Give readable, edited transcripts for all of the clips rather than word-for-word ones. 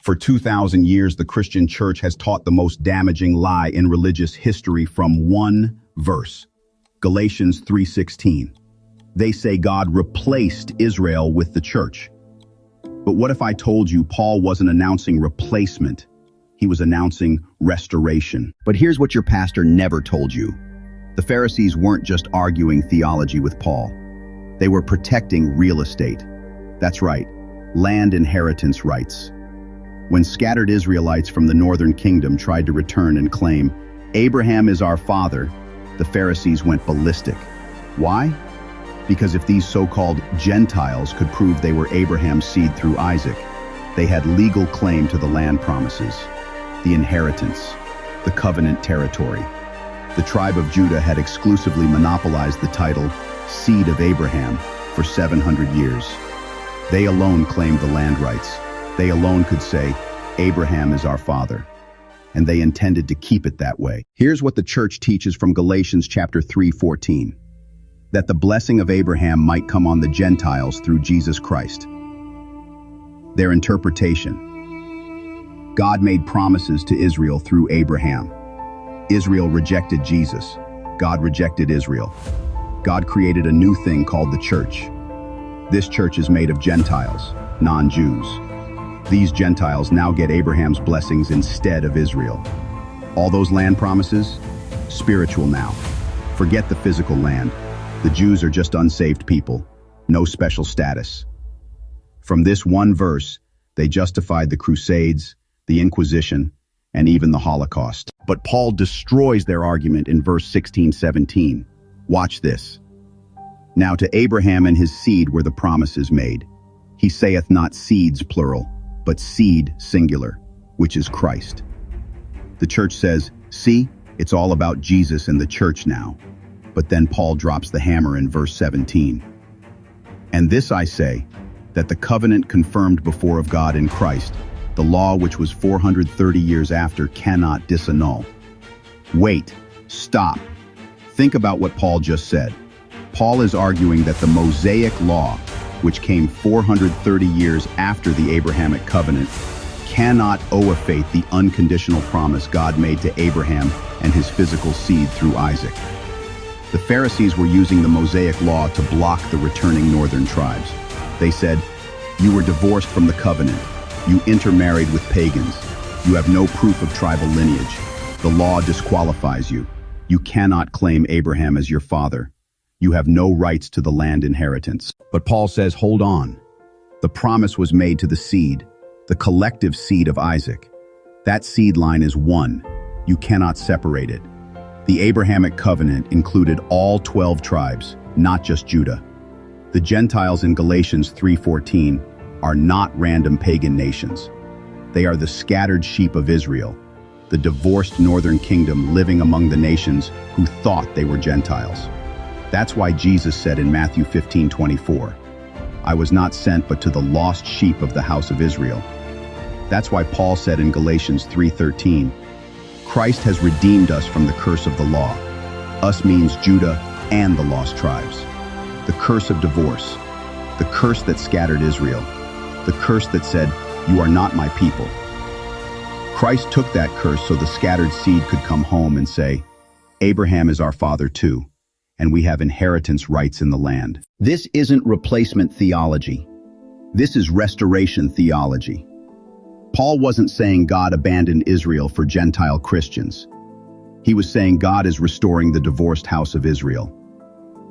For 2,000 years, the Christian church has taught the most damaging lie in religious history from one verse, Galatians 3:16. They say God replaced Israel with the church. But what if I told you Paul wasn't announcing replacement? He was announcing restoration. But here's what your pastor never told you. The Pharisees weren't just arguing theology with Paul. They were protecting real estate. That's right, land inheritance rights. When scattered Israelites from the northern kingdom tried to return and claim, Abraham is our father, the Pharisees went ballistic. Why? Because if these so-called Gentiles could prove they were Abraham's seed through Isaac, they had legal claim to the land promises, the inheritance, the covenant territory. The tribe of Judah had exclusively monopolized the title Seed of Abraham for 700 years. They alone claimed the land rights. They alone could say, Abraham is our father. And they intended to keep it that way. Here's what the church teaches from Galatians chapter 3:14. That the blessing of Abraham might come on the Gentiles through Jesus Christ. Their interpretation. God made promises to Israel through Abraham. Israel rejected Jesus. God rejected Israel. God created a new thing called the church. This church is made of Gentiles, non-Jews. These Gentiles now get Abraham's blessings instead of Israel. All those land promises? Spiritual now. Forget the physical land. The Jews are just unsaved people, no special status. From this one verse, they justified the Crusades, the Inquisition, and even the Holocaust. But Paul destroys their argument in verse 16-17. Watch this. Now to Abraham and his seed were the promises made. He saith not seeds, plural, but seed, singular, which is Christ. The church says, see, it's all about Jesus and the church now. But then Paul drops the hammer in verse 17. And this I say, that the covenant confirmed before of God in Christ, the law which was 430 years after cannot disannul. Wait, stop. Think about what Paul just said. Paul is arguing that the Mosaic law, which came 430 years after the Abrahamic covenant, cannot overfeit the unconditional promise God made to Abraham and his physical seed through Isaac. The Pharisees were using the Mosaic law to block the returning northern tribes. They said, you were divorced from the covenant. You intermarried with pagans. You have no proof of tribal lineage. The law disqualifies you. You cannot claim Abraham as your father. You have no rights to the land inheritance. But Paul says, hold on. The promise was made to the seed, the collective seed of Isaac. That seed line is one. You cannot separate it. The Abrahamic covenant included all 12 tribes, not just Judah. The Gentiles in Galatians 3:14 are not random pagan nations. They are the scattered sheep of Israel, the divorced northern kingdom living among the nations who thought they were Gentiles. That's why Jesus said in Matthew 15:24, I was not sent but to the lost sheep of the house of Israel. That's why Paul said in Galatians 3:13, Christ has redeemed us from the curse of the law. Us means Judah and the lost tribes. The curse of divorce, the curse that scattered Israel, the curse that said, you are not my people. Christ took that curse so the scattered seed could come home and say, Abraham is our father too, and we have inheritance rights in the land. This isn't replacement theology. This is restoration theology. Paul wasn't saying God abandoned Israel for Gentile Christians. He was saying God is restoring the divorced house of Israel.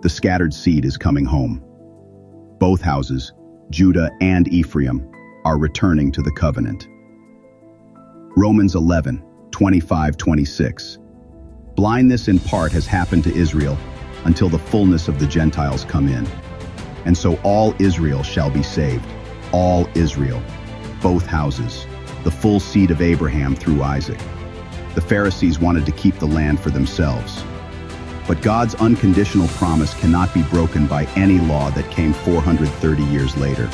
The scattered seed is coming home. Both houses, Judah and Ephraim, are returning to the covenant. Romans 11:25-26. Blindness in part has happened to Israel until the fullness of the Gentiles come in. And so all Israel shall be saved. All Israel. Both houses. The full seed of Abraham through Isaac. The Pharisees wanted to keep the land for themselves. But God's unconditional promise cannot be broken by any law that came 430 years later.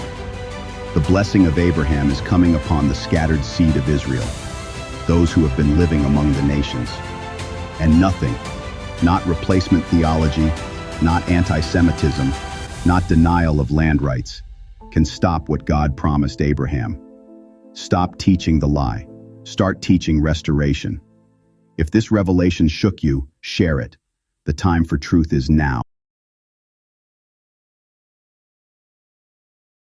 The blessing of Abraham is coming upon the scattered seed of Israel, those who have been living among the nations. And nothing, not replacement theology, not anti-Semitism, not denial of land rights, can stop what God promised Abraham. Stop teaching the lie. Start teaching restoration. If this revelation shook you, share it. The time for truth is now.